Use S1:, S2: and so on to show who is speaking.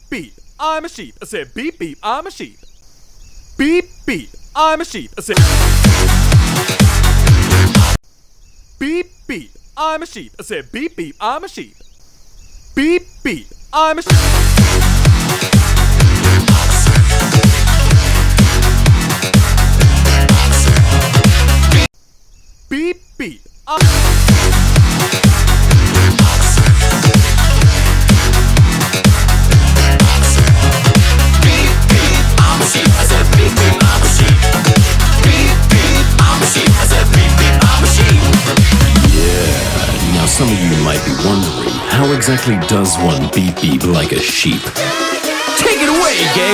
S1: beep, I'm a sheep. I said beep beep, I'm a sheep. Beep beep, I'm a sheep. I said beep beep, I'm a sheep. I said beep beep, I'm a sheep. Beep beep, I'm a sheep. Beep beep,
S2: Now some of you might be wondering, how exactly does one beep beep like a sheep? Take it away, gang!